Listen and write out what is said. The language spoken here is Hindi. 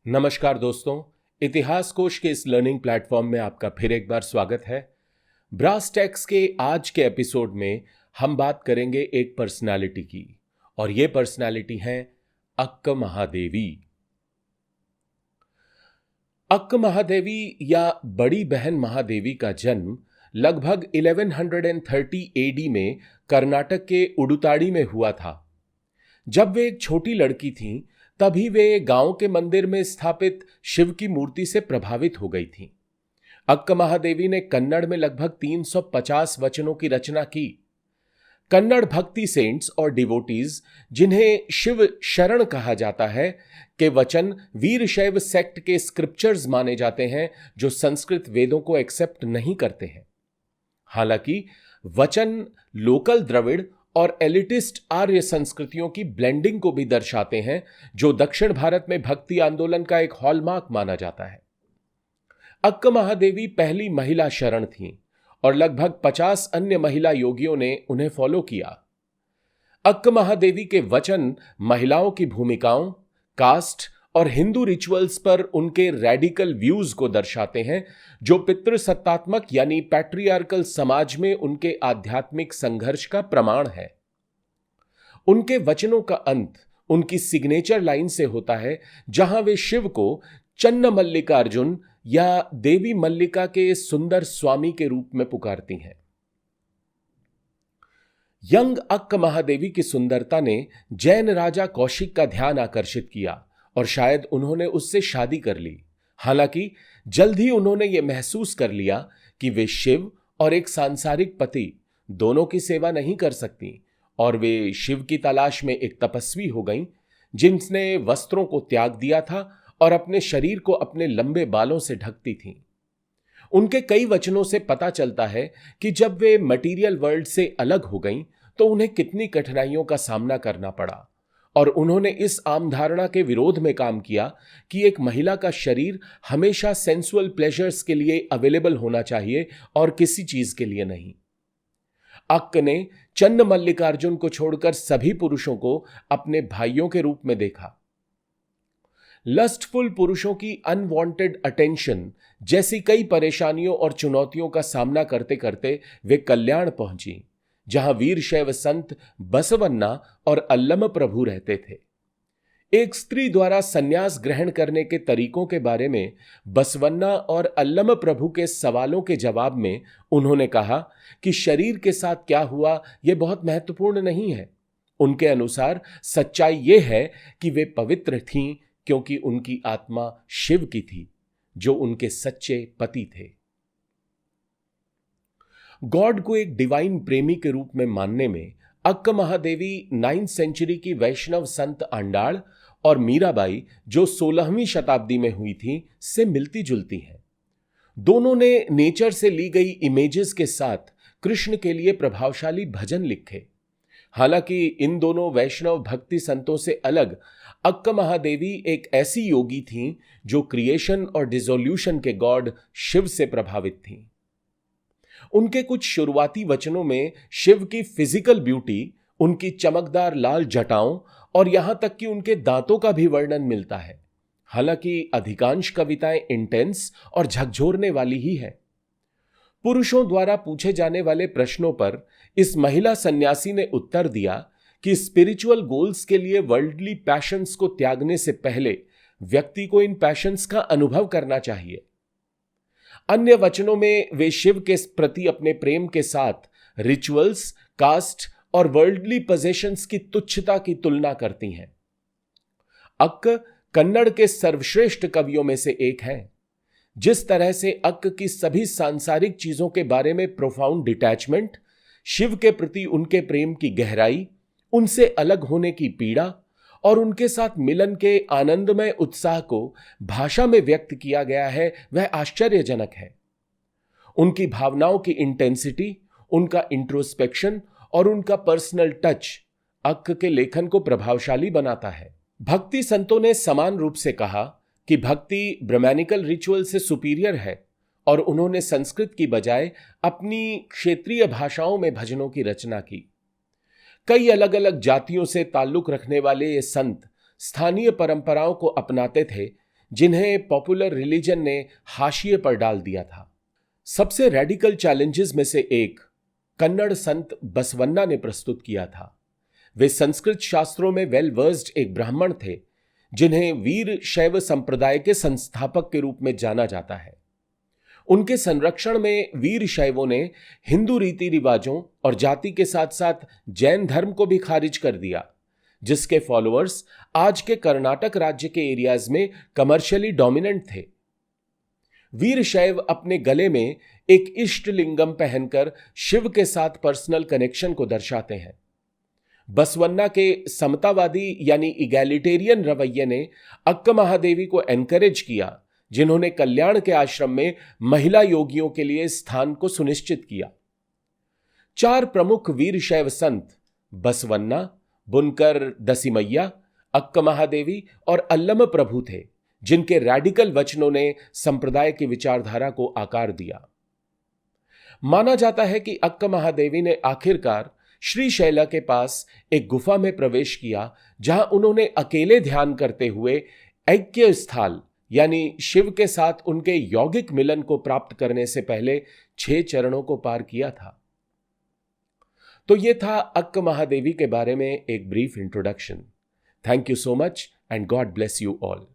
नमस्कार दोस्तों, इतिहास कोश के इस लर्निंग प्लेटफॉर्म में आपका फिर एक बार स्वागत है। ब्रास टैक्स के आज के एपिसोड में हम बात करेंगे एक पर्सनालिटी की, और ये पर्सनालिटी है अक्क महादेवी। अक्क महादेवी या बड़ी बहन महादेवी का जन्म लगभग 1130 एडी में कर्नाटक के उडुताड़ी में हुआ था। जब वे एक छोटी लड़की थीं, तभी वे गांव के मंदिर में स्थापित शिव की मूर्ति से प्रभावित हो गई थीं। अक्क महादेवी ने कन्नड़ में लगभग 350 वचनों की रचना की। कन्नड़ भक्ति सेंट्स और डिवोटीज, जिन्हें शिव शरण कहा जाता है, के वचन वीरशैव सेक्ट के स्क्रिप्चर्स माने जाते हैं, जो संस्कृत वेदों को एक्सेप्ट नहीं करते हैं। हालांकि वचन लोकल द्रविड़ और एलिटिस्ट आर्य संस्कृतियों की ब्लेंडिंग को भी दर्शाते हैं, जो दक्षिण भारत में भक्ति आंदोलन का एक हॉलमार्क माना जाता है। अक्क महादेवी पहली महिला शरण थीं और लगभग 50 अन्य महिला योगियों ने उन्हें फॉलो किया। अक्क महादेवी के वचन महिलाओं की भूमिकाओं, कास्ट और हिंदू रिचुअल्स पर उनके रैडिकल व्यूज को दर्शाते हैं, जो पितृसत्तात्मक यानी पैट्रियार्कल समाज में उनके आध्यात्मिक संघर्ष का प्रमाण है। उनके वचनों का अंत उनकी सिग्नेचर लाइन से होता है, जहां वे शिव को चन्न मल्लिकार्जुन या देवी मल्लिका के सुंदर स्वामी के रूप में पुकारती हैं। यंग अक्क महादेवी की सुंदरता ने जैन राजा कौशिक का ध्यान आकर्षित किया और शायद उन्होंने उससे शादी कर ली। हालांकि जल्द ही उन्होंने यह महसूस कर लिया कि वे शिव और एक सांसारिक पति दोनों की सेवा नहीं कर सकती, और वे शिव की तलाश में एक तपस्वी हो गईं, जिनने वस्त्रों को त्याग दिया था और अपने शरीर को अपने लंबे बालों से ढकती थीं। उनके कई वचनों से पता चलता है कि जब वे मटीरियल वर्ल्ड से अलग हो गईं, तो उन्हें कितनी कठिनाइयों का सामना करना पड़ा, और उन्होंने इस आम धारणा के विरोध में काम किया कि एक महिला का शरीर हमेशा सेंसुअल प्लेजर्स के लिए अवेलेबल होना चाहिए और किसी चीज के लिए नहीं। अक्क ने चन्न मल्लिकार्जुन को छोड़कर सभी पुरुषों को अपने भाइयों के रूप में देखा। लस्टफुल पुरुषों की अनवांटेड अटेंशन जैसी कई परेशानियों और चुनौतियों का सामना करते करते वे कल्याण पहुंची, जहां वीरशैव संत बसवन्ना और अल्लम प्रभु रहते थे। एक स्त्री द्वारा संन्यास ग्रहण करने के तरीकों के बारे में बसवन्ना और अल्लम प्रभु के सवालों के जवाब में उन्होंने कहा कि शरीर के साथ क्या हुआ यह बहुत महत्वपूर्ण नहीं है। उनके अनुसार सच्चाई यह है कि वे पवित्र थीं, क्योंकि उनकी आत्मा शिव की थी, जो उनके सच्चे पति थे। गॉड को एक डिवाइन प्रेमी के रूप में मानने में अक्क महादेवी 9th सेंचुरी की वैष्णव संत आंडाळ और मीराबाई, जो 16वीं शताब्दी में हुई थी, से मिलती जुलती हैं। दोनों ने नेचर से ली गई इमेजेस के साथ कृष्ण के लिए प्रभावशाली भजन लिखे। हालांकि इन दोनों वैष्णव भक्ति संतों से अलग अक्क महादेवी एक ऐसी योगी थीं, जो क्रिएशन और डिसोल्यूशन के गॉड शिव से प्रभावित थीं। उनके कुछ शुरुआती वचनों में शिव की फिजिकल ब्यूटी, उनकी चमकदार लाल जटाओं और यहां तक कि उनके दांतों का भी वर्णन मिलता है। हालांकि अधिकांश कविताएं इंटेंस और झकझोरने वाली ही है। पुरुषों द्वारा पूछे जाने वाले प्रश्नों पर इस महिला सन्यासी ने उत्तर दिया कि स्पिरिचुअल गोल्स के लिए वर्ल्डली पैशंस को त्यागने से पहले व्यक्ति को इन पैशंस का अनुभव करना चाहिए। अन्य वचनों में वे शिव के प्रति अपने प्रेम के साथ रिचुअल्स, कास्ट और वर्ल्डली पोजेशंस की तुच्छता की तुलना करती हैं। अक्क कन्नड़ के सर्वश्रेष्ठ कवियों में से एक हैं। जिस तरह से अक्क की सभी सांसारिक चीजों के बारे में प्रोफाउंड डिटैचमेंट, शिव के प्रति उनके प्रेम की गहराई, उनसे अलग होने की पीड़ा और उनके साथ मिलन के आनंदमय उत्साह को भाषा में व्यक्त किया गया है, वह आश्चर्यजनक है। उनकी भावनाओं की इंटेंसिटी, उनका इंट्रोस्पेक्शन और उनका पर्सनल टच अक्क के लेखन को प्रभावशाली बनाता है। भक्ति संतों ने समान रूप से कहा कि भक्ति ब्रह्मैनिकल रिचुअल से सुपीरियर है, और उन्होंने संस्कृत की बजाय अपनी क्षेत्रीय भाषाओं में भजनों की रचना की। कई अलग अलग जातियों से ताल्लुक रखने वाले ये संत स्थानीय परंपराओं को अपनाते थे, जिन्हें पॉपुलर रिलीजन ने हाशिए पर डाल दिया था। सबसे रेडिकल चैलेंजेस में से एक कन्नड़ संत बसवन्ना ने प्रस्तुत किया था। वे संस्कृत शास्त्रों में वेल वर्स्ड एक ब्राह्मण थे, जिन्हें वीर शैव संप्रदाय के संस्थापक के रूप में जाना जाता है। उनके संरक्षण में वीर शैवों ने हिंदू रीति रिवाजों और जाति के साथ साथ जैन धर्म को भी खारिज कर दिया, जिसके फॉलोअर्स आज के कर्नाटक राज्य के एरियाज में कमर्शियली डोमिनेंट थे। वीर शैव अपने गले में एक इष्ट लिंगम पहनकर शिव के साथ पर्सनल कनेक्शन को दर्शाते हैं। बसवन्ना के समतावादी यानी इगैलिटेरियन रवैये ने अक्क महादेवी को एनकरेज किया, जिन्होंने कल्याण के आश्रम में महिला योगियों के लिए स्थान को सुनिश्चित किया। 4 प्रमुख वीर शैव संत बसवन्ना, बुनकर दसिमैया, अक्क महादेवी और अल्लम प्रभु थे, जिनके रैडिकल वचनों ने संप्रदाय की विचारधारा को आकार दिया। माना जाता है कि अक्क महादेवी ने आखिरकार श्रीशैला के पास एक गुफा में प्रवेश किया, जहां उन्होंने अकेले ध्यान करते हुए ऐक्य स्थाल यानी शिव के साथ उनके यौगिक मिलन को प्राप्त करने से पहले 6 चरणों को पार किया था। तो यह था अक्क महादेवी के बारे में एक brief introduction. Thank you so much and God bless you all.